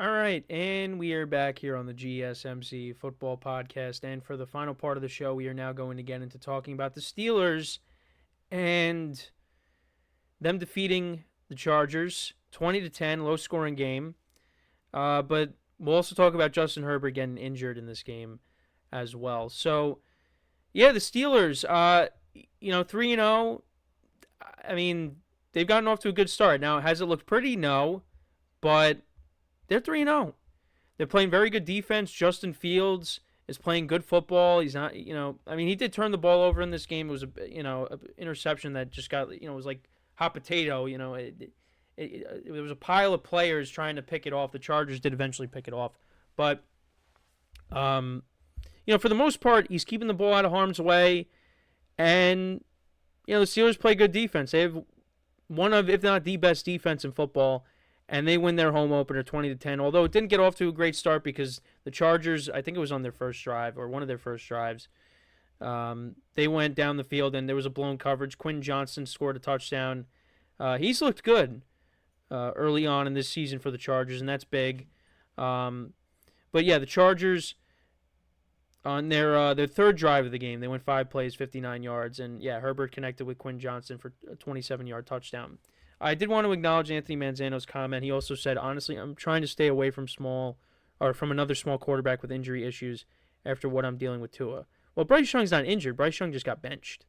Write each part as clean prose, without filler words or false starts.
All right, and we are back here on the GSMC football podcast. And for the final part of the show, we are now going to get into talking about the Steelers and them defeating the Chargers 20-10, low scoring game. But we'll also talk about Justin Herbert getting injured in this game as well. So, yeah, the Steelers, 3-0. I mean, they've gotten off to a good start. Now, has it looked pretty? No, but they're 3-0. They're playing very good defense. Justin Fields is playing good football. He's not, he did turn the ball over in this game. It was a interception that just got, was like hot potato. It was a pile of players trying to pick it off. The Chargers did eventually pick it off, but for the most part, he's keeping the ball out of harm's way, and the Steelers play good defense. They have one of, if not the best defense in football. And they win their home opener 20-10. Although it didn't get off to a great start because the Chargers, I think it was on their first drive or one of their first drives, they went down the field and there was a blown coverage. Quinn Johnson scored a touchdown. He's looked good early on in this season for the Chargers, and that's big. But yeah, the Chargers on their third drive of the game, they went 5 plays, 59 yards, and yeah, Herbert connected with Quinn Johnson for a 27-yard touchdown. I did want to acknowledge Anthony Manzano's comment. He also said, honestly, I'm trying to stay away from another small quarterback with injury issues after what I'm dealing with Tua. Well, Bryce Young's not injured. Bryce Young just got benched.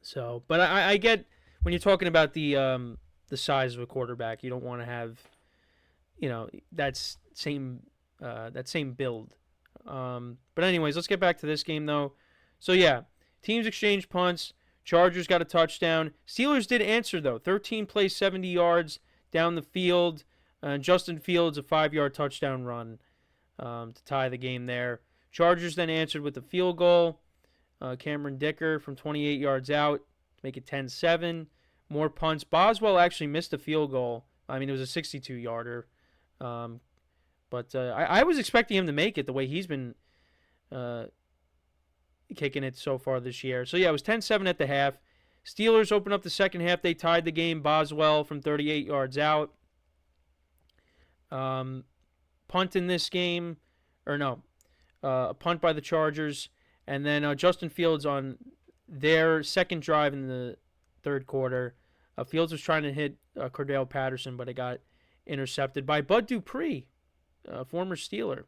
So, but I get when you're talking about the size of a quarterback, you don't want to have, that same build. But anyways, let's get back to this game though. So yeah, teams exchange punts. Chargers got a touchdown. Steelers did answer, though. 13 plays, 70 yards down the field. Justin Fields, a 5-yard touchdown run to tie the game there. Chargers then answered with a field goal. Cameron Dicker from 28 yards out to make it 10-7. More punts. Boswell actually missed a field goal. I mean, it was a 62-yarder. But I was expecting him to make it the way he's been kicking it so far this year. So yeah, it was 10-7 at the half. Steelers opened up the second half. They tied the game. Boswell from 38 yards out. Punt in this game, a punt by the Chargers, and then Justin Fields on their second drive in the third quarter. Fields was trying to hit Cordell Patterson, but it got intercepted by Bud Dupree, former Steeler.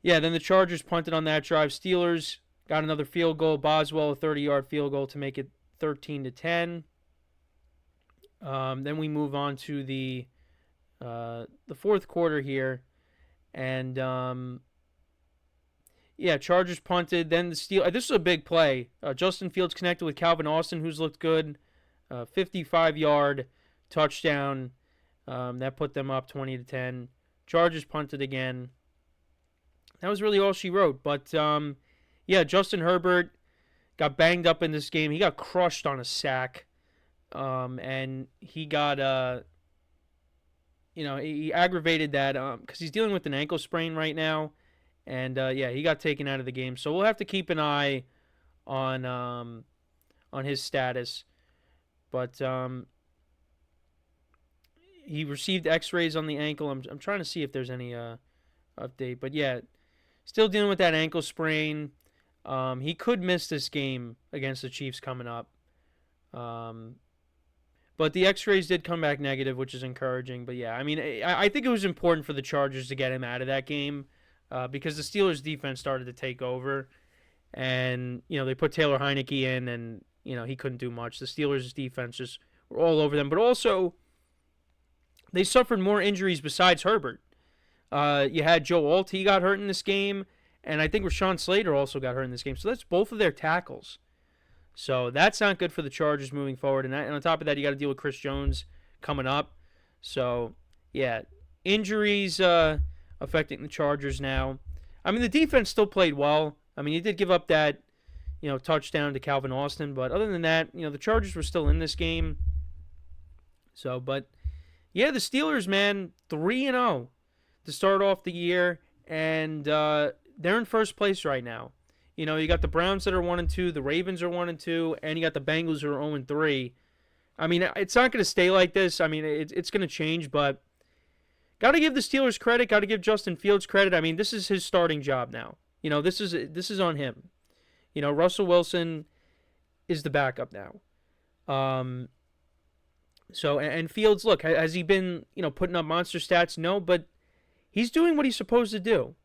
Then the Chargers punted on that drive. Steelers got another field goal. Boswell, a 30-yard field goal to make it 13-10. Then we move on to the fourth quarter here. And, Chargers punted. Then the Steelers. This was a big play. Justin Fields connected with Calvin Austin, who's looked good. 55-yard touchdown. That put them up 20-10. Chargers punted again. That was really all she wrote. But, Justin Herbert got banged up in this game. He got crushed on a sack. And he got, he aggravated that because he's dealing with an ankle sprain right now. And, he got taken out of the game. So we'll have to keep an eye on his status. But he received x-rays on the ankle. I'm trying to see if there's any update. But, yeah, still dealing with that ankle sprain. He could miss this game against the Chiefs coming up. But the x-rays did come back negative, which is encouraging. But, yeah, I think it was important for the Chargers to get him out of that game because the Steelers' defense started to take over. And, they put Taylor Heineke in, and, he couldn't do much. The Steelers' defense just were all over them. But also, they suffered more injuries besides Herbert. You had Joe Alt, he got hurt in this game, and I think Rashawn Slater also got hurt in this game. So that's both of their tackles. So that's not good for the Chargers moving forward. And on top of that, you got to deal with Chris Jones coming up. So, yeah, injuries affecting the Chargers now. The defense still played well. He did give up that, touchdown to Calvin Austin. But other than that, the Chargers were still in this game. So, but, yeah, the Steelers, man, 3-0 to start off the year. And they're in first place right now. You got the Browns that are 1-2, the Ravens are 1-2, and you got the Bengals who are 0-3. I mean, it's not going to stay like this. I mean, it's going to change, but got to give the Steelers credit. Got to give Justin Fields credit. I mean, this is his starting job now. This is on him. Russell Wilson is the backup now. Um, and Fields, look, has he been putting up monster stats? No, but he's doing what he's supposed to do.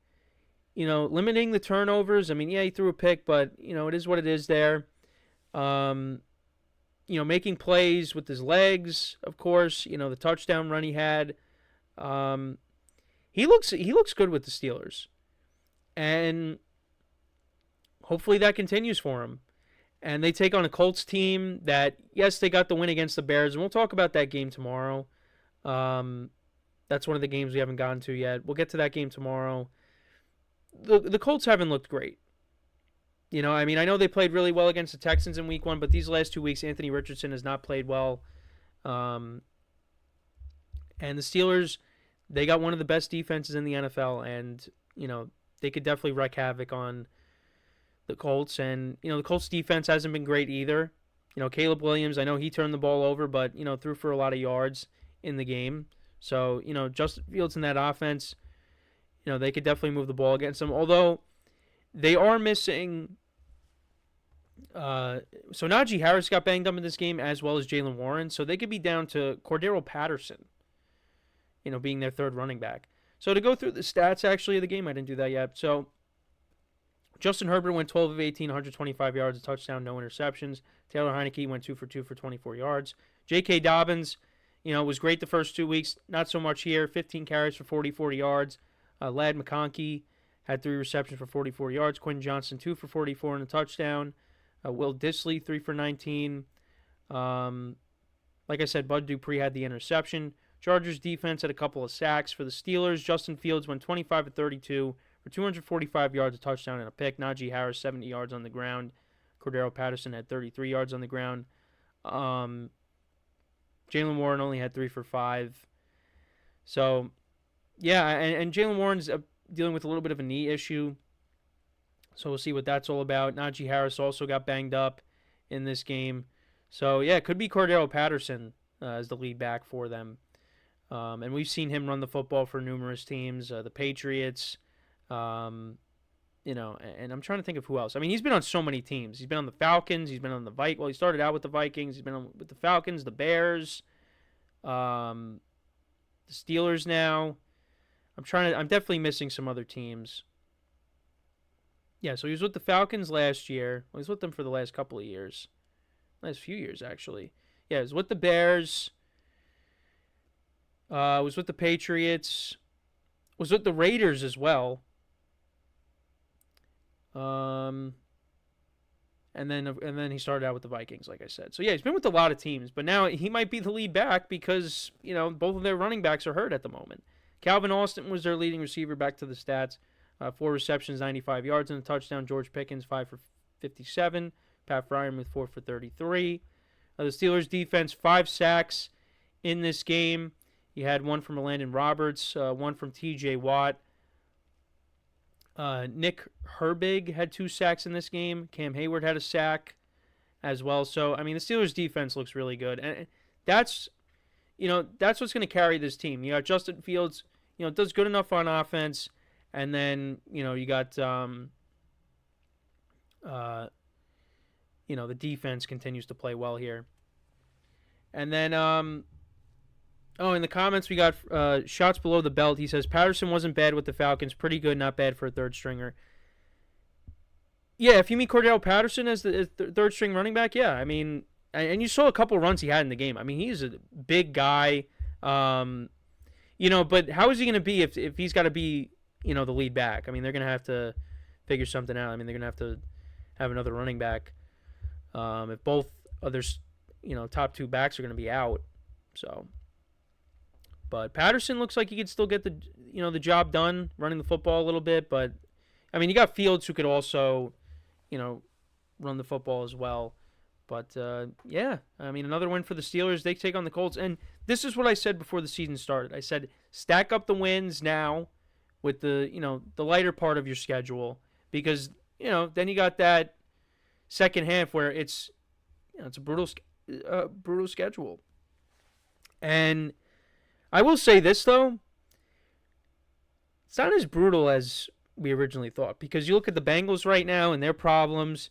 Limiting the turnovers. I mean, yeah, he threw a pick, but it is what it is there. Making plays with his legs, of course. The touchdown run he had. He looks good with the Steelers, and hopefully that continues for him. And they take on a Colts team that, yes, they got the win against the Bears, and we'll talk about that game tomorrow. That's one of the games we haven't gotten to yet. We'll get to that game tomorrow. The Colts haven't looked great. I mean, I know they played really well against the Texans in week 1, but these last 2 weeks, Anthony Richardson has not played well. And the Steelers, they got one of the best defenses in the NFL, and, they could definitely wreak havoc on the Colts. And, the Colts defense hasn't been great either. Caleb Williams, I know he turned the ball over, but, threw for a lot of yards in the game. So, Justin Fields in that offense, they could definitely move the ball against them. Although they are missing. So Najee Harris got banged up in this game, as well as Jaylen Warren. So they could be down to Cordero Patterson, being their third running back. So to go through the stats, actually, of the game, I didn't do that yet. So Justin Herbert went 12 of 18, 125 yards, a touchdown, no interceptions. Taylor Heineke went 2 for 2 for 24 yards. J.K. Dobbins, was great the first 2 weeks. Not so much here. 15 carries for 44 yards. Ladd McConkey had 3 receptions for 44 yards. Quentin Johnson, 2 for 44 and a touchdown. Will Dissly, 3 for 19. Like I said, Bud Dupree had the interception. Chargers defense had a couple of sacks for the Steelers. Justin Fields went 25 of 32 for 245 yards, a touchdown, and a pick. Najee Harris, 70 yards on the ground. Cordero Patterson had 33 yards on the ground. Jaylen Warren only had 3 for 5. So, yeah, and Jaylen Warren's dealing with a little bit of a knee issue. So we'll see what that's all about. Najee Harris also got banged up in this game. So, yeah, it could be Cordero Patterson as the lead back for them. And we've seen him run the football for numerous teams, the Patriots, and I'm trying to think of who else. I mean, he's been on so many teams. He's been on the Falcons. He's been on the Vikings. Well, he started out with the Vikings. He's been on with the Falcons, the Bears, the Steelers now. I'm definitely missing some other teams. Yeah, so he was with the Falcons last year. Well, he was with them for the last couple of years. Last few years, actually. Yeah, he was with the Bears. Was with the Patriots. Was with the Raiders as well. And then he started out with the Vikings, like I said. So yeah, he's been with a lot of teams, but now he might be the lead back because both of their running backs are hurt at the moment. Calvin Austin was their leading receiver. Back to the stats: 4 receptions, 95 yards, and a touchdown. George Pickens 5 for 57. Pat Freiermuth 4 for 33. The Steelers defense 5 sacks in this game. You had 1 from Landon Roberts, 1 from T.J.Watt. Nick Herbig had 2 sacks in this game. Cam Hayward had a sack as well. So, I mean, the Steelers' defense looks really good. And that's what's going to carry this team. You got Justin Fields, does good enough on offense. And then, you got, the defense continues to play well here. And then, in the comments we got shots below the belt. He says, Patterson wasn't bad with the Falcons. Pretty good, not bad for a third stringer. Yeah, if you mean Cordell Patterson as the third string running back, yeah. I mean, and you saw a couple runs he had in the game. I mean, he's a big guy. But how is he going to be if he's got to be, the lead back? I mean, they're going to have to figure something out. I mean, they're going to have to have another running back if both others, top 2 backs are going to be out. So, but Patterson looks like he could still get the job done running the football a little bit. But, I mean, you got Fields who could also, run the football as well. But, yeah, I mean, another win for the Steelers. They take on the Colts. And this is what I said before the season started. I said, stack up the wins now with the lighter part of your schedule. Because, then you got that second half where it's a brutal brutal schedule. And I will say this, though. It's not as brutal as we originally thought, because you look at the Bengals right now and their problems,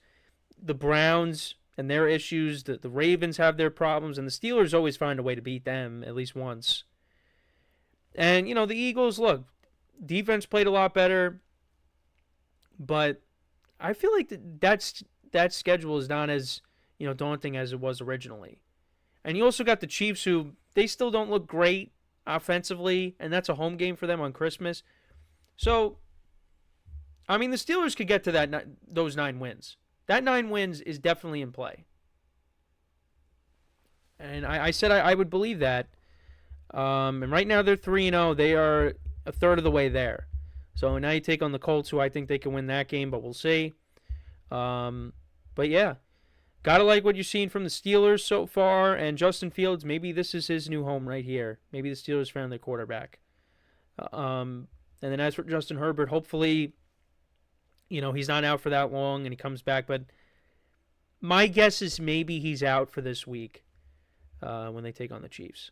the Browns and their issues, the Ravens have their problems, and the Steelers always find a way to beat them at least once. And, the Eagles, look, defense played a lot better, but I feel like that schedule is not as, daunting as it was originally. And you also got the Chiefs, who they still don't look great offensively, and that's a home game for them on Christmas. So, I mean, the Steelers could get to those 9 wins. That 9 wins is definitely in play. And I said I would believe that. And right now they're 3-0. They are a third of the way there. So now you take on the Colts, who I think they can win that game, but we'll see. But yeah, gotta like what you've seen from the Steelers so far. And Justin Fields, maybe this is his new home right here. Maybe the Steelers found their quarterback. And then as for Justin Herbert, hopefully, he's not out for that long and he comes back. But my guess is maybe he's out for this week when they take on the Chiefs.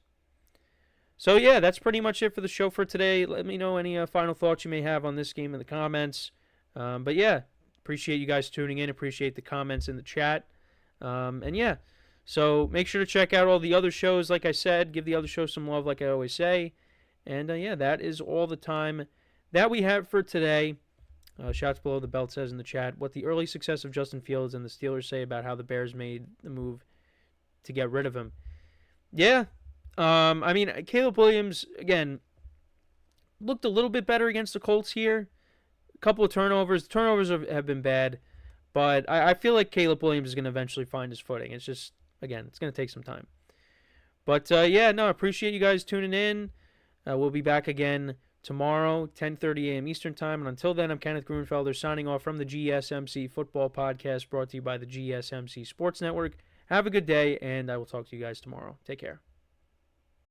So, yeah, that's pretty much it for the show for today. Let me know any final thoughts you may have on this game in the comments. But, yeah, appreciate you guys tuning in. Appreciate the comments in the chat. And, yeah, so make sure to check out all the other shows. Like I said, give the other shows some love like I always say. And, yeah, that is all the time that we have for today. Shots below the belt says in the chat what the early success of Justin Fields and the Steelers say about how the Bears made the move to get rid of him. Yeah. I mean, Caleb Williams, again, looked a little bit better against the Colts here. A couple of turnovers. Turnovers have been bad. But I feel like Caleb Williams is going to eventually find his footing. It's just, again, it's going to take some time. But, yeah, no, I appreciate you guys tuning in. We'll be back again tomorrow, 10:30 a.m. Eastern Time. And until then, I'm Kenneth Grunfelder signing off from the GSMC Football Podcast brought to you by the GSMC Sports Network. Have a good day, and I will talk to you guys tomorrow. Take care.